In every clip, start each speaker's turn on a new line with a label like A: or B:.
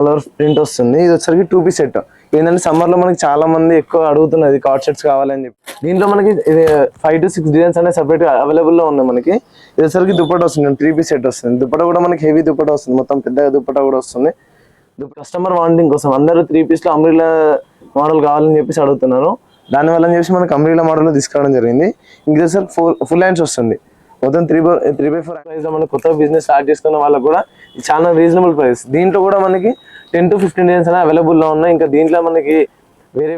A: Colour print వస్తుంది. ఇది వచ్చరికి 2 పీస్ సెట్. ఏంటంటే సమ్మర్ లో మనకి చాలా మంది ఎక్కువ అడుగుతున్నది కార్డ్ సెట్స్ కావాలని చెప్పి. దీంట్లో మనకి 5 to 6 డిజైన్స్ అనేది సెపరేట్ గా అవైలబుల్ లో ఉన్నాయి మనకి. ఇది వచ్చరికి దుపట్టా వస్తుంది, 3 పీస్ సెట్ వస్తుంది. దుపట్టా కూడా మనకి హెవీ దుపట్టా వస్తుంది, మొత్తం పెద్దగా దుపట్టా కూడా వస్తుంది. కస్టమర్ వాంటింగ్ కోసం అందరూ 3 పీస్ లో అంబ్రెల్లా మోడల్ కావాలని చెప్పేసి అడుగుతున్నారు. దానివల్ల చెప్పేసి మనకి అంబ్రెల్లా మోడల్ లో తీసుకురావడం జరిగింది. ఇంకా సార్ ఫుల్ హ్యాండ్స్ వస్తుంది, మొత్తం 3x4 ప్రైస్ లో మనకి కొత్త బిజినెస్ స్టార్ట్ చేసుకున్న వాళ్ళకి కూడా చాలా రీజనబుల్ ప్రైస్. దీంట్లో కూడా మనకి 10 to 15 డిజైన్స్ అనేవి అవైలబుల్ లో ఉన్నాయి. ఇంకా దీంట్లో మనకి వేరే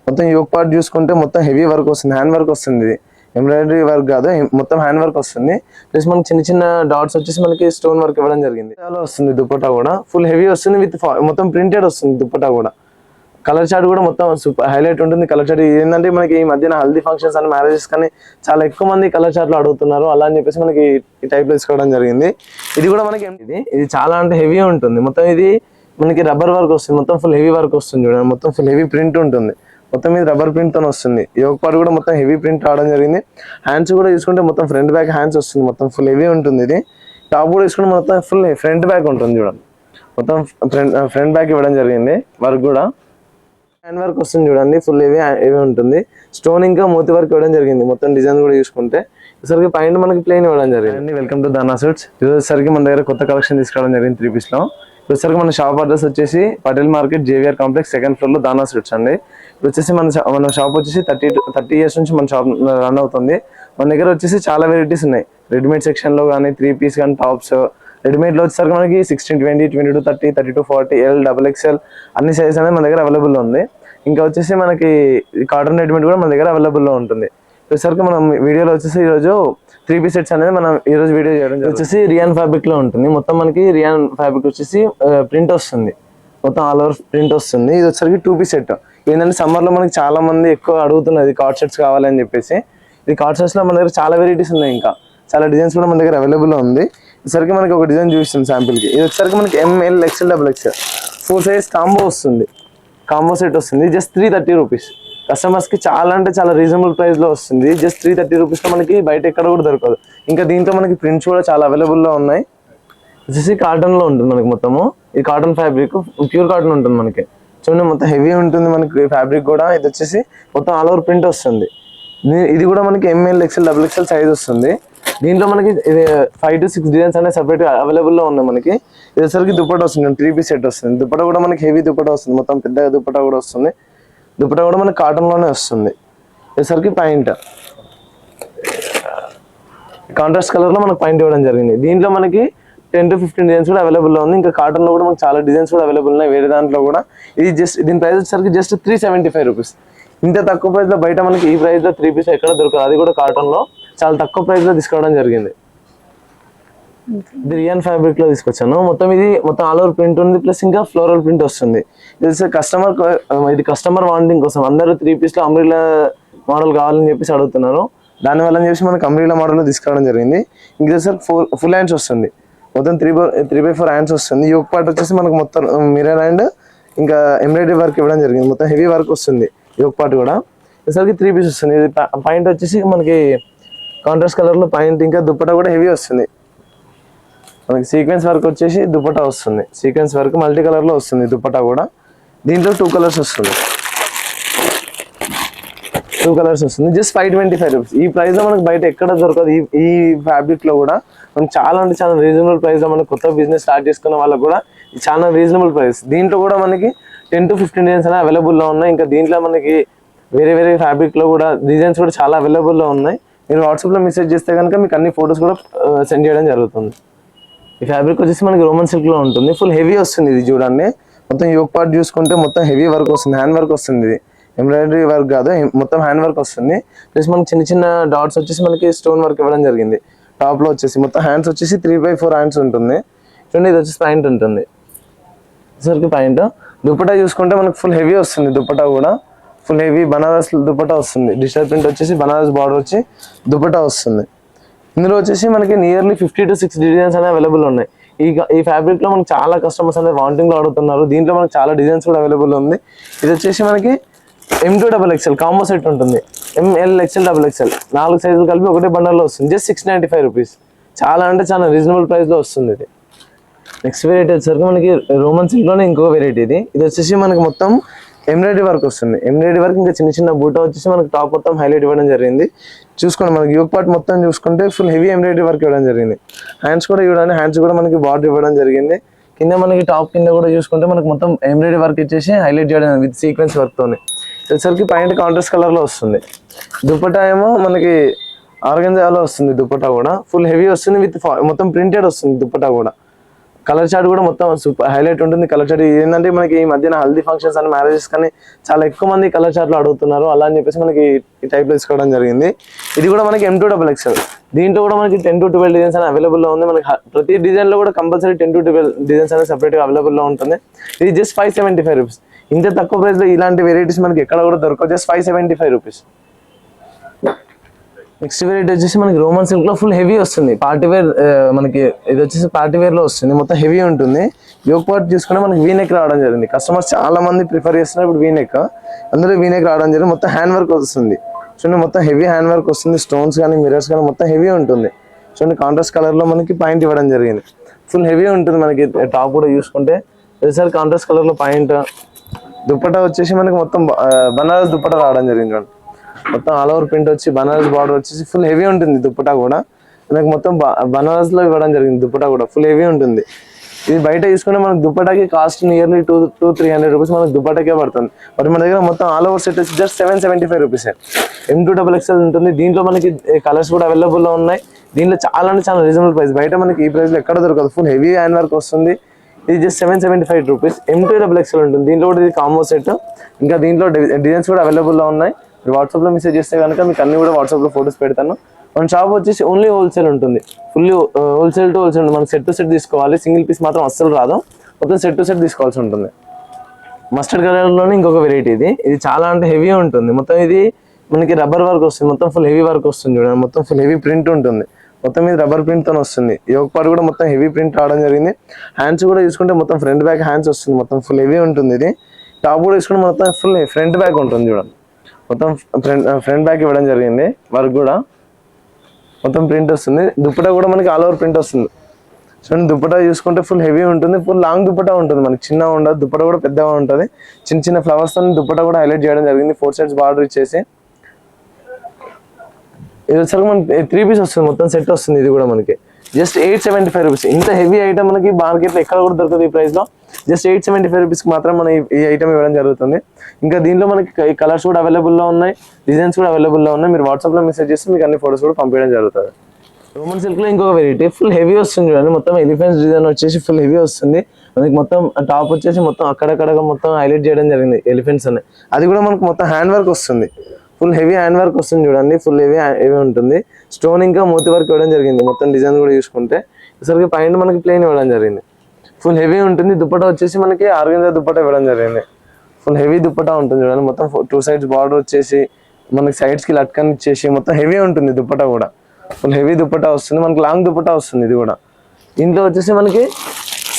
A: మొత్తం యోక్ పార్ట్ చూసుకుంటే మొత్తం హెవీ వర్క్ వస్తుంది, హ్యాండ్ వర్క్ వస్తుంది. ఇది ఎంబ్రాయిడరీ వర్క్ కాదు, మొత్తం హ్యాండ్ వర్క్ వస్తుంది. ప్లస్ మనకి చిన్న చిన్న డాట్స్ వచ్చేసి మనకి స్టోన్ వర్క్ ఇవ్వడం జరిగింది. చాలా వస్తుంది దుపట్టా కూడా ఫుల్ హెవీ వస్తుంది, విత్ మొత్తం ప్రింటెడ్ వస్తుంది. దుపట్టా కూడా కలర్ చార్ట్ కూడా మొత్తం సూపర్ హైలైట్ ఉంటుంది. కలర్ చార్ట్ ఏంటంటే మనకి ఈ మధ్యన హల్దీ ఫంక్షన్స్ అని మ్యారేజెస్ కానీ చాలా ఎక్కువ మంది కలర్ చార్ట్లు అడుగుతున్నారు. అలా అని చెప్పేసి మనకి ఈ టైప్ లో తీసుకోవడం జరిగింది. ఇది కూడా మనకి ఇది చాలా అంటే హెవీ ఉంటుంది. మొత్తం ఇది మనకి రబ్బర్ వర్క్ వస్తుంది, మొత్తం ఫుల్ హెవీ వర్క్ వస్తుంది. చూడండి మొత్తం ఫుల్ హెవీ ప్రింట్ ఉంటుంది, మొత్తం ఇది రబ్బర్ ప్రింట్ తో వస్తుంది. యోక్ పార్ట్ కూడా మొత్తం హెవీ ప్రింట్ రావడం జరిగింది. హ్యాండ్స్ కూడా చూసుకుంటే మొత్తం ఫ్రంట్ బ్యాక్ హ్యాండ్స్ వస్తుంది, మొత్తం ఫుల్ హెవీ ఉంటుంది. ఇది టాప్ కూడా చూసుకుంటే మొత్తం ఫుల్ ఫ్రంట్ బ్యాక్ ఉంటుంది. చూడండి మొత్తం ఫ్రంట్ బ్యాక్ ఇవ్వడం జరిగింది. వర్క్ కూడా హ్యాండ్ వర్క్ వస్తుంది, చూడండి ఫుల్ హెవీ ఉంటుంది. స్టోన్ ఇంకా మోతి వర్క్ ఇవ్వడం జరిగింది. మొత్తం డిజైన్ కూడా చూసుకుంటే సరికి పైన మనకి ప్లెయిన్ ఇవ్వడం జరిగింది. వెల్కమ్ టు దానా సూట్స్. ఈరోజుసరికి మన దగ్గర కొత్త కలెక్షన్ తీసుకురావడం జరిగింది 3 పీస్ లో. ఈరోజుసరికి మన షాప్ అడ్రస్ వచ్చేసి Patel market JVR complex 2nd floor లో దానా సూట్స్ అండి. వచ్చేసి మన షాప్ వచ్చేసి 30 years నుంచి మన షాప్ రన్ అవుతుంది. మన దగ్గర వచ్చేసి చాలా వెరైటీస్ ఉన్నాయి. రెడీమేడ్ సెక్షన్ లో కానీ 3 పీస్ కానీ టాప్స్, రెడీమేడ్ లో వచ్చేసరికి మనకి 16, 20, 22, 30, 32, 40, L, XXL అన్ని సైజెస్ అనేది మన దగ్గర అవైలబుల్ ఉంది. ఇంకా వచ్చేసి మనకి కాటన్ రెడీమేడ్ కూడా మన దగ్గర అవైలబుల్ లో ఉంటుంది. వచ్చేసరికి మనం వీడియోలో వచ్చేసి ఈరోజు 3 పీస్ సెట్స్ అనేది మనం ఈ రోజు వీడియో చేయడం వచ్చేసి రియాన్ ఫ్యాబ్రిక్ లో ఉంటుంది. మొత్తం మనకి రియాన్ ఫ్యాబ్రిక్ వచ్చేసి ప్రింట్ వస్తుంది, మొత్తం ఆల్ ఓవర్ ప్రింట్ వస్తుంది. ఇది వచ్చేసరికి 2 పీస్ సెట్. ఏంటంటే సమ్మర్ లో మనకి చాలా మంది ఎక్కువ అడుగుతున్నది కార్డ్ సెట్స్ కావాలని చెప్పేసి. ఈ కార్డ్ సెట్స్ లో మన దగ్గర చాలా వెరైటీస్ ఉన్నాయి, ఇంకా చాలా డిజైన్స్ కూడా మన దగ్గర అవైలబుల్ ఉంది. ఈసరికి మనకి ఒక డిజైన్ చూపిస్తుంది శాంపిల్ కి. ఇది వచ్చేసరికి మనకి ML, XL, XXL 4 size combo వస్తుంది, కాంబో సెట్ వస్తుంది. Just 330 rupees. కస్టమర్స్ కి చాలా అంటే చాలా రీజనబుల్ ప్రైస్ లో వస్తుంది. జస్ట్ 330 రూపీస్ లో మనకి బయట ఎక్కడ కూడా దొరకదు. ఇంకా దీంట్లో మనకి ప్రింట్స్ కూడా చాలా అవైలబుల్ లో ఉన్నాయి. వచ్చేసి కాటన్ లో ఉంటుంది మనకి మొత్తము. ఈ కాటన్ ఫ్యాబ్రిక్ ప్యూర్ కాటన్ ఉంటుంది మనకి. చూడండి మొత్తం హెవీ ఉంటుంది మనకి ఫ్యాబ్రిక్ కూడా. ఇది వచ్చేసి మొత్తం ఆల్ ఓవర్ ప్రింట్ వస్తుంది. ఇది కూడా మనకి ML, XL, XXL సైజ్ వస్తుంది. దీంట్లో మనకి 5 to 6 డిజైన్స్ అనేది సెపరేట్ గా అవైలబుల్ లో ఉన్నాయి మనకి. ఇది వచ్చరికి దుపట్టా వస్తుంది, 3 పీస్ సెట్ వస్తుంది. దుపట్టా కూడా మనకి హెవీ దుపట్టా వస్తుంది, మొత్తం పెద్దగా దుపట్టా కూడా వస్తుంది. దుపట్టా కూడా మనకి కాటన్ లోనే వస్తుంది. ఇది పాయింట్ కాంట్రాస్ట్ కలర్ లో మనకి పాయింట్ ఇవ్వడం జరిగింది. దీంట్లో మనకి 10 to 15 డిజైన్స్ కూడా అవైలబుల్ లో ఉంది. ఇంకా కాటన్ లో కూడా మనకి చాలా డిజైన్స్ కూడా అవైలబుల్ ఉన్నాయి వేరే దాంట్లో కూడా. ఇది జస్ట్ దీని ప్రైస్ వచ్చేసరికి జస్ట్ 375 రూపీస్. ఇంత తక్కువ ప్రైస్ లో బయట మనకి ఈ ప్రైస్ లో 3 పీస్ ఎక్కడ దొరకదు, అది కూడా కాటన్ లో చాలా తక్కువ ప్రైస్ లో తీసుకోవడం జరిగింది. ఇది రియాన్ ఫ్యాబ్రిక్ లో తీసుకొచ్చాను. ఇది మొత్తం ఆల్ ఓవర్ ప్రింట్ ఉంది, ప్లస్ ఇంకా ఫ్లోరల్ ప్రింట్ వస్తుంది. ఇది కస్టమర్ వాంటింగ్ కోసం అందరూ 3 పీస్ లో అంబ్రెల్లా మోడల్ కావాలని చెప్పేసి అడుగుతున్నారు. దానివల్ల చెప్పేసి మనకి అంబ్రెల్లా మోడల్ లో తీసుకురావడం జరిగింది. ఇంకా సార్ ఫుల్ హ్యాండ్స్ వస్తుంది, మొత్తం 3x4 హ్యాండ్స్ వస్తుంది. యోక్ పార్ట్ వచ్చేసి మనకు మొత్తం మిర్రర్ అండ్ ఇంకా ఎంబ్రాయిడరీ వర్క్ ఇవ్వడం జరిగింది. మొత్తం హెవీ వర్క్ వస్తుంది యోక్ పార్ట్ కూడా. ఈసరికి 3 పీస్ వస్తుంది. ఇది పాయింట్ వచ్చేసి మనకి కాంట్రాస్ట్ కలర్ లో పాయింట్, ఇంకా దుపట్టా కూడా హెవీ వస్తుంది. మనకి సీక్వెన్స్ వర్క్ వచ్చేసి దుపట్టా వస్తుంది, సీక్వెన్స్ వర్క్ మల్టీ కలర్ లో వస్తుంది దుపట్టా కూడా. దీంట్లో 2 కలర్స్ వస్తుంది, 2 కలర్స్ వస్తుంది. Just 525 rupees. ఈ ప్రైస్ లో మనకి బయట ఎక్కడ దొరకదు. ఈ ఫ్యాబ్రిక్ లో కూడా మనకి చాలా అంటే చాలా రీజనబుల్ ప్రైస్ లో మనకి కొత్త బిజినెస్ స్టార్ట్ చేసుకున్న వాళ్ళకి కూడా చాలా రీజనబుల్ ప్రైస్. దీంట్లో కూడా మనకి 10 to 15 డిజైన్స్ అనేవి అవైలబుల్ లో ఉన్నాయి. ఇంకా దీంట్లో మనకి వేరే ఫ్యాబ్రిక్ లో కూడా డిజైన్స్ కూడా చాలా అవైలబుల్ లో ఉన్నాయి. మీరు వాట్సాప్ లో మెసేజ్ చేస్తే కనుక మీకు అన్ని ఫొటోస్ కూడా సెండ్ చేయడం జరుగుతుంది. ఈ ఫ్యాబ్రిక్ వచ్చేసి మనకి రోమన్ సిల్క్ లో ఉంటుంది, ఫుల్ హెవీ వస్తుంది. ఇది చూడండి మొత్తం యోక్ పార్ట్ చూసుకుంటే మొత్తం హెవీ వర్క్ వస్తుంది, హ్యాండ్ వర్క్ వస్తుంది. ఇది ఎంబ్రాయిడరీ వర్క్ కాదు, మొత్తం హ్యాండ్ వర్క్ వస్తుంది. ప్లస్ మనకి చిన్న చిన్న డాట్స్ వచ్చేసి మనకి స్టోన్ వర్క్ ఇవ్వడం జరిగింది. టాప్ లో వచ్చేసి మొత్తం హ్యాండ్స్ వచ్చేసి 3x4 హ్యాండ్స్ ఉంటుంది. చూడండి ఇది వచ్చేసి పాయింట్ ఉంటుంది, సరికి పాయింట్. దుపట్టా చూసుకుంటే మనకి ఫుల్ హెవీ వస్తుంది. దుపట్టా కూడా ఫుల్ హెవీ బనారస్ దుపట్టా వస్తుంది. డిజిటల్ ప్రింట్ వచ్చేసి బనారస్ బార్డర్ వచ్చి దుపట్టా వస్తుంది. ఇందులో వచ్చేసి మనకి నియర్లీ 50 to 60 డిజైన్స్ అనేవి అవైలబుల్ ఉన్నాయి. ఈ ఫ్యాబ్రిక్ లో మనకి చాలా కస్టమర్స్ అనేది వాంటింగ్ లో అడుగుతున్నారు. దీంట్లో మనకి చాలా డిజైన్స్ కూడా అవైలబుల్ ఉంది. ఇది వచ్చేసి మనకి M2 XXL కాంబో సెట్ ఉంటుంది. ML, XL, XXL 4 సైజులు కలిపి ఒకటే బండల్లో వస్తుంది. Just 695 rupees. చాలా అంటే చాలా రీజనబుల్ ప్రైస్ లో వస్తుంది. ఇది నెక్స్ట్ వెరైటీ వచ్చేసరికి మనకి రోమన్ సిల్క్ లోనే ఇంకో వెరైటీ ఇది వచ్చేసి మనకి మొత్తం ఎంబ్రాయిడరీ వర్క్ వస్తుంది. ఎంబ్రాయిడరీ వర్క్ ఇంకా చిన్న చిన్న బూటా వచ్చేసి మనకి టాప్ మొత్తం హైలైట్ ఇవ్వడం జరిగింది. చూసుకోండి మనకి యోక్ పార్ట్ మొత్తం చూసుకుంటే ఫుల్ హెవీ ఎంబ్రాయిడరీ వర్క్ ఇవ్వడం జరిగింది. హ్యాండ్స్ కూడా ఇవ్వడానికి హ్యాండ్స్ కూడా మనకి బార్డర్ ఇవ్వడం జరిగింది. కింద మనకి టాప్ కింద కూడా చూసుకుంటే మనకి మొత్తం ఎంబ్రాయిడరీ వర్క్ ఇచ్చేసి హైలైట్ చేయడం విత్ సీక్వెన్స్ వర్క్ తోని. వచ్చేసరికి పాయింట్ కాంట్రాస్ట్ కలర్ లో వస్తుంది. దుపట్టా ఏమో మనకి ఆర్గంజాలో వస్తుంది. దుపట్టా కూడా ఫుల్ హెవీ వస్తుంది విత్ మొత్తం ప్రింటెడ్ వస్తుంది. దుపట్టా కూడా కలర్ చార్ట్ కూడా మొత్తం సూపర్ హైలైట్ ఉంటుంది. కలర్ చార్ట్ ఏంటంటే మనకి ఈ మధ్యన హల్దీ ఫంక్షన్స్ అని మ్యారేజెస్ కానీ చాలా ఎక్కువ మంది కలర్ చార్ట్లు అడుగుతున్నారు. అలా అని చెప్పేసి మనకి ఈ టైప్ లో తీసుకోవడం జరిగింది. ఇది కూడా మనకి M2XXL. దీంట్లో కూడా మనకి 10 to 12 డిజైన్స్ అని అవైలబుల్ లో ఉంది. మనకి ప్రతి డిజైన్ లో కూడా కంపల్సరీ 10 to 12 డిజైన్స్ అనేది సెపరేట్ గా అవైలబుల్ లో ఉంటుంది. ఇది జస్ట్ 575 రూపీస్. ఇంత తక్కువ ప్రైస్ లో ఇలాంటి వెరైటీస్ మనకి ఎక్కడ కూడా దొరకవు. Just 575 rupees. నెక్స్ట్ వెరైటీ వచ్చేసి మనకి రోమన్ సిల్క్ లో ఫుల్ హెవీ వస్తుంది. పార్టీ వేర్ మనకి ఇది వచ్చేసి పార్టీ వేర్ లో వస్తుంది. మొత్తం హెవీ ఉంటుంది. యోక్ పార్ట్ చూసుకుంటే మనకి వీనెక్ రావడం జరిగింది. కస్టమర్స్ చాలా మంది ప్రిఫర్ చేస్తున్నారు ఇప్పుడు వీనెక్. అందులో వీనెక్ రావడం జరిగింది. మొత్తం హ్యాండ్ వర్క్ వస్తుంది. చూడండి మొత్తం హెవీ హ్యాండ్ వర్క్ వస్తుంది. స్టోన్స్ కానీ మిరర్స్ కానీ మొత్తం హెవీ ఉంటుంది. చూడండి కాంట్రాస్ట్ కలర్ లో మనకి పాయింట్ ఇవ్వడం జరిగింది. ఫుల్ హెవీ ఉంటుంది. మనకి టాప్ కూడా చూసుకుంటే ఒకసారి కాంట్రాస్ట్ కలర్ లో పాయింట్. దుప్పటా వచ్చేసి మనకి మొత్తం బనారస్ దుప్పటా రావడం జరిగింది. చూడండి మొత్తం ఆల్ ఓవర్ ప్రింట్ వచ్చి బనారస్ బార్డర్ వచ్చేసి ఫుల్ హెవీ ఉంటుంది. దుప్పటా కూడా మనకి మొత్తం బనారస్ లో ఇవ్వడం జరిగింది. దుప్పటా కూడా ఫుల్ హెవీ ఉంటుంది. ఇది బయట తీసుకుంటే మనకి దుప్పటాకి కాస్ట్ నియర్లీ 200-300 రూపీస్ మనకి దుప్పటాకే పడుతుంది. మరి మన దగ్గర మొత్తం ఆల్ ఓవర్ సెట్ వచ్చి జస్ట్ 775 రూపీస్. M2XXL ఉంటుంది. దీంట్లో మనకి కలర్స్ కూడా అవైలబుల్ లో ఉన్నాయి. దీంట్లో చాలా అంటే చాలా రీజనబుల్ ప్రైస్. బయట మనకి ఈ ప్రైస్ లో ఎక్కడ దొరకదు. ఫుల్ హెవీ హ్యాండ్ వర్క్ వస్తుంది. ఇది జస్ట్ 775 రూపీస్. M2XXL ఉంటుంది. దీంట్లో కూడా ఇది కాంబో సెట్. ఇంకా దీంట్లో డిజైన్స్ కూడా అవైలబుల్ లో ఉన్నాయి. మీరు వాట్సాప్ లో మెసేజ్ చేస్తే కనుక మీకు అన్ని కూడా వాట్సాప్ లో ఫోటోస్ పెడతాను. మన షాప్ వచ్చేసి ఓన్లీ హోల్సేల్ ఉంటుంది. ఫుల్లీ హోల్సేల్ టు హోల్సేల్ ఉంటుంది. మనకి సెట్ టు సెట్ తీసుకోవాలి. సింగిల్ పీస్ మాత్రం అస్సలు రాదు. మొత్తం సెట్ టు సెట్ తీసుకోవాల్సి ఉంటుంది. మస్టర్డ్ కలర్ లోనే ఇంకొక వెరైటీ ఇది చాలా అంటే హెవీ ఉంటుంది. మొత్తం ఇది మనకి రబ్బర్ వర్క్ వస్తుంది. మొత్తం ఫుల్ హెవీ వర్క్ వస్తుంది. చూడండి మొత్తం ఫుల్ హెవీ ప్రింట్ ఉంటుంది. మొత్తం ఇది రబ్బర్ ప్రింట్ తో వస్తుంది. యోక్ పార్ట్ కూడా మొత్తం హెవీ ప్రింట్ రావడం జరిగింది. హ్యాండ్స్ కూడా చూసుకుంటే మొత్తం ఫ్రంట్ బ్యాక్ హ్యాండ్స్ వస్తుంది. మొత్తం ఫుల్ హెవీ ఉంటుంది. ఇది టాప్ కూడా చూసుకుంటే మొత్తం ఫుల్ ఫ్రంట్ బ్యాక్ ఉంటుంది. చూడండి మొత్తం ఫ్రంట్ బ్యాక్ ఇవ్వడం జరిగింది. వర్క్ కూడా మొత్తం ప్రింట్ వస్తుంది. దుప్పటా కూడా మనకి ఆల్ ఓవర్ ప్రింట్ వస్తుంది. చూడండి దుప్పటా చూసుకుంటే ఫుల్ హెవీ ఉంటుంది. ఫుల్ లాంగ్ దుప్పటా ఉంటుంది. మనకి చిన్నగా ఉండదు. దుప్పటా కూడా పెద్దగా ఉంటుంది. చిన్న చిన్న ఫ్లవర్స్ తో దుప్పటా కూడా హైలైట్ చేయడం జరిగింది. 4 sides బార్డర్ ఇచ్చేసి ఇది వచ్చరికి మనకి 3 పీస్ వస్తుంది. మొత్తం సెట్ వస్తుంది. ఇది కూడా మనకి జస్ట్ 875 రూపీస్. ఇంత హెవీ ఐటమ్ మనకి మార్కెట్ లో ఎక్కడ కూడా దొరకదు. ఈ ప్రైస్ లో జస్ట్ 875 రూపీస్ మాత్రం మన ఈ ఐటమ్ ఇవ్వడం జరుగుతుంది. ఇంకా దీంట్లో మనకి కలర్స్ కూడా అవైలబుల్ లో ఉన్నాయి. డిజైన్స్ కూడా అవైలబుల్ లో ఉన్నాయి. మీరు వాట్సాప్ లో మెసేజ్ చేస్తే మీకు అన్ని ఫోటోస్ కూడా పంపించడం జరుగుతుంది. రోమన్ సిల్క్ లో ఇంకొక వెరైటీ ఫుల్ హెవీ వస్తుంది. చూడండి మొత్తం ఎలిఫెంట్స్ డిజైన్ వచ్చేసి ఫుల్ హెవీ వస్తుంది. మనకి మొత్తం టాప్ వచ్చేసి మొత్తం అక్కడక్కడ మొత్తం హైలైట్ చేయడం జరిగింది ఎలిఫెంట్స్ అని. అది కూడా మనకి మొత్తం హ్యాండ్ వర్క్ వస్తుంది. ఫుల్ హెవీ హ్యాండ్ వర్క్ వస్తుంది. చూడండి ఫుల్ హెవీ ఉంటుంది. స్టోన్ ఇంకా మోతి వర్క్ ఇవ్వడం జరిగింది. మొత్తం డిజైన్ కూడా చూసుకుంటే ఒకసారి పైన మనకి ప్లెయిన్ ఇవ్వడం జరిగింది. ఫుల్ హెవీ ఉంటుంది. దుప్పటా వచ్చేసి మనకి ఆర్గంజా దుప్పటా ఇవ్వడం జరిగింది. ఫుల్ హెవీ దుప్పటా ఉంటుంది. చూడండి మొత్తం 2 sides బార్డర్ వచ్చేసి మనకి సైడ్స్ కి లట్కన్ ఇచ్చేసి మొత్తం హెవీ ఉంటుంది. దుప్పటా కూడా ఫుల్ హెవీ దుప్పటా వస్తుంది. మనకి లాంగ్ దుప్పటా వస్తుంది. ఇది కూడా దీంట్లో వచ్చేసి మనకి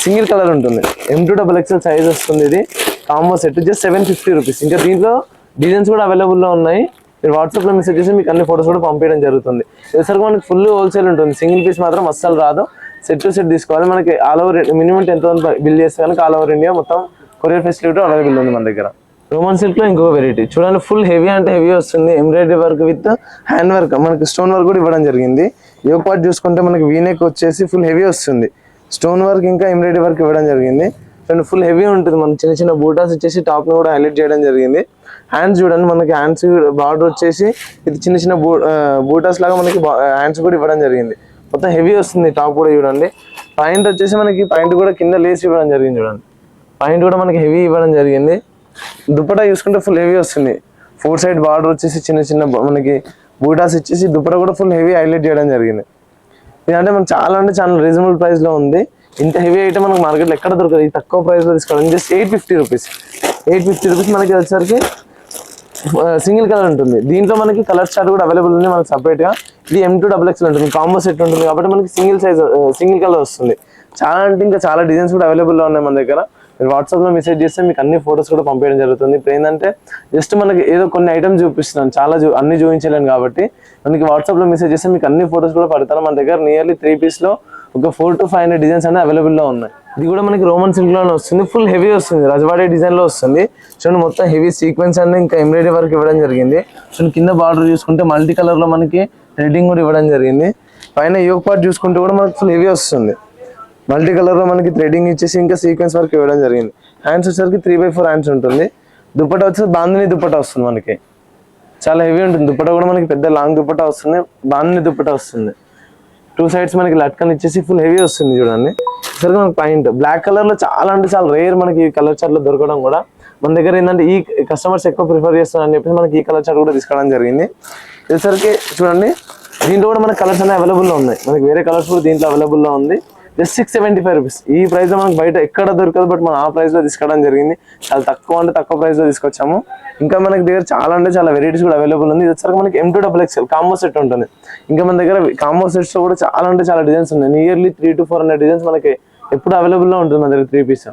A: సింగిల్ కలర్ ఉంటుంది. M2XXL సైజ్ వస్తుంది. ఇది కాంబో సెట్ జస్ట్ 750 రూపీస్. ఇంకా దీంట్లో డిజైన్స్ కూడా అవైలబుల్ లో ఉన్నాయి. మీరు వాట్సాప్ లో మెసేజ్ చేసి మీకు అన్ని ఫోటోస్ కూడా పంపించడం జరుగుతుంది. ఇది మనకి ఫుల్ హోల్సేల్ ఉంటుంది. సింగిల్ పీస్ మాత్రం అస్సలు రాదు. సెట్ టు సెట్ తీసుకోవాలి. మనకి ఆల్ ఓవర్ మినిమం 10,000 బిల్ చేస్తే కనుక ఆల్ ఓవర్ ఇండియా మొత్తం కొరియర్ ఫెసిలిటీ అవైలబుల్ ఉంది మన దగ్గర. రోమన్ సిల్క్ లో ఇంకొక వెరైటీ చూడండి ఫుల్ హెవీ అంటే హెవీ వస్తుంది. Embroidery work with hand work మనకి స్టోన్ వర్క్ కూడా ఇవ్వడం జరిగింది. యోక్ పార్ట్ చూసుకుంటే మనకి వీనెక్ వచ్చేసి ఫుల్ హెవీ వస్తుంది. స్టోన్ వర్క్ ఇంకా ఎంబ్రాయిడరీ వర్క్ ఇవ్వడం జరిగింది. ఫుల్ హెవీ ఉంటుంది. మనకి చిన్న చిన్న బూటాస్ వచ్చేసి టాప్ ని కూడా హైలైట్ చేయడం జరిగింది. హ్యాండ్స్ చూడండి మనకి హ్యాండ్స్ బార్డర్ వచ్చేసి ఇది చిన్న చిన్న బూటాస్ లాగా మనకి హ్యాండ్స్ కూడా ఇవ్వడం జరిగింది. మొత్తం హెవీ వస్తుంది. టాప్ కూడా చూడండి. పాయింట్ వచ్చేసి మనకి పాయింట్ కూడా కింద లేస్ ఇవ్వడం జరిగింది. చూడండి పాయింట్ కూడా మనకి హెవీ ఇవ్వడం జరిగింది. దుప్పటా చూసుకుంటే ఫుల్ హెవీ వస్తుంది. 4 side బార్డర్ వచ్చేసి చిన్న చిన్న మనకి బూటాస్ ఇచ్చేసి దుప్పటా కూడా ఫుల్ హెవీ హైలైట్ చేయడం జరిగింది. ఇదంటే మనకి చాలా అంటే చాలా రీజనబుల్ ప్రైస్ లో ఉంది. ఇంత హెవీ ఐటమ్ మనకి మార్కెట్ లో ఎక్కడ దొరకదు. ఈ తక్కువ ప్రైస్ లో తీసుకోవాలి. Just 850 rupees. 850 రూపీస్ మనకి వచ్చేసరికి సింగిల్ కలర్ ఉంటుంది. దీంట్లో మనకి కలర్ చార్ట్ కూడా అవైలబుల్ ఉంది మనకి సపరేట్ గా. ఇది M2XXL ఉంటుంది. కాంబో సెట్ ఉంటుంది కాబట్టి మనకి సింగిల్ కలర్ వస్తుంది. చాలా అంటే ఇంకా చాలా డిజైన్స్ కూడా అవైలబుల్ లో ఉన్నాయి మన దగ్గర. మీరు వాట్సాప్ లో మెసేజ్ చేస్తే మీకు అన్ని ఫోటోస్ కూడా పంపించడం జరుగుతుంది. ఇప్పుడు ఏంటంటే జస్ట్ మనకి ఏదో కొన్ని ఐటమ్స్ చూపిస్తున్నాను. చాలా అన్ని చూపించలేను కాబట్టి మనకి వాట్సాప్ లో మెసేజ్ చేస్తే మీకు అన్ని ఫోటోస్ కూడా పడతాను. మన దగ్గర నియర్లీ 3 piece లో ఒక 400 to 500 డిజైన్స్ అనేవి అవైలబుల్ లో ఉన్నాయి. ఇది కూడా మనకి రోమన్ సిల్క్ లోనే వస్తుంది, ఫుల్ హెవీ వస్తుంది, రజవాడే డిజైన్ లో వస్తుంది. చూడండి మొత్తం హెవీ సీక్వెన్స్ అండ్ ఇంకా ఎంబ్రాయిడరీ వర్క్ ఇవ్వడం జరిగింది. చూడండి కింద బార్డర్ చూసుకుంటే మల్టీ కలర్ లో మనకి థ్రెడ్డింగ్ కూడా ఇవ్వడం జరిగింది. పైన యోక్ పార్ట్ చూసుకుంటే కూడా మనకి ఫుల్ హెవీ వస్తుంది, మల్టీ కలర్ లో మనకి థ్రెడ్డింగ్ ఇచ్చేసి ఇంకా సీక్వెన్స్ వర్క్ ఇవ్వడం జరిగింది. హ్యాండ్స్ వచ్చేసరికి 3/4 హ్యాండ్స్ ఉంటుంది. దుపట్టా వచ్చేసి బాందిని దుపట్టా వస్తుంది, మనకి చాలా హెవీ ఉంటుంది. దుపట్టా కూడా మనకి పెద్ద లాంగ్ దుపట్టా వస్తుంది, బాందిని దుపట్టా వస్తుంది. 2 సైడ్స్ మనకి లట్కన్ ఇచ్చేసి ఫుల్ హెవీ వస్తుంది. చూడండి సరిగ్గా మనకి పాయింట్ బ్లాక్ కలర్ లో చాలా అంటే చాలా రేర్ మనకి ఈ కలర్ చార్ట్ లో దొరకడం కూడా. మన దగ్గర ఏంటంటే ఈ కస్టమర్స్ ఎక్కువ ప్రిఫర్ చేస్తారని చెప్పేసి మనకి ఈ కలర్ చార్ట్ కూడా తీసుకోవడం జరిగింది. ఇదేసరికి చూడండి దీంట్లో కూడా మనకి కలర్స్ అనేవి అవైలబుల్ లో ఉన్నాయి, మనకి వేరే కలర్స్ కూడా దీంట్లో అవైలబుల్ లో ఉంది. Just 675 rupees. ఈ ప్రైస్ లో మనకి బయట ఎక్కడ దొరకదు, బట్ మనం ఆ ప్రైస్ లో తీసుకోవడం జరిగింది. చాలా తక్కువ అంటే తక్కువ ప్రైస్ లో తీసుకొచ్చాము. ఇంకా మనకి దగ్గర చాలా అంటే చాలా వెరైటీస్ కూడా అవైలబుల్ ఉంది. ఇది వచ్చరికి మనకి M2XXL కాంబో సెట్ ఉంటుంది. ఇంకా మన దగ్గర కాంబో సెట్స్ లో కూడా చాలా అంటే చాలా డిజైన్స్ ఉన్నాయి. నియర్లీ 300 to 400 డిజైన్స్ మనకి ఎప్పుడు అవైలబుల్ లో ఉంటుంది మన దగ్గర 3 పీస్.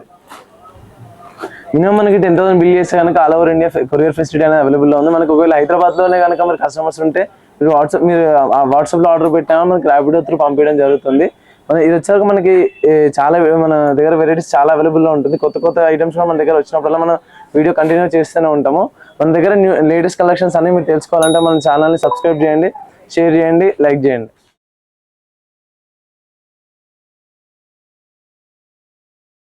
A: మినిమం మనకి 10,000 బిల్ చేస్తే కనుక all over India courier facility అనేది అవైలబుల్ లో ఉంది. మనకి ఒకవేళ హైదరాబాద్ లోనే కనుక మరి కస్టమర్స్ ఉంటే మీరు వాట్సాప్ లో ఆర్డర్ పెట్టామో మనకి ర్యాపిడో త్రూ పంపించడం జరుగుతుంది. ఇది వచ్చాక మనకి చాలా మన దగ్గర వెరైటీస్ చాలా అవైలబుల్ లో ఉంటుంది. కొత్త కొత్త ఐటమ్స్ మన దగ్గర వచ్చినప్పుడల్లా మనం వీడియో కంటిన్యూ చేస్తూనే ఉంటాము. మన దగ్గర లేటెస్ట్ కలెక్షన్స్ అన్ని మీరు తెలుసుకోవాలంటే మన ఛానల్ని సబ్స్క్రైబ్ చేయండి, షేర్ చేయండి, లైక్ చేయండి.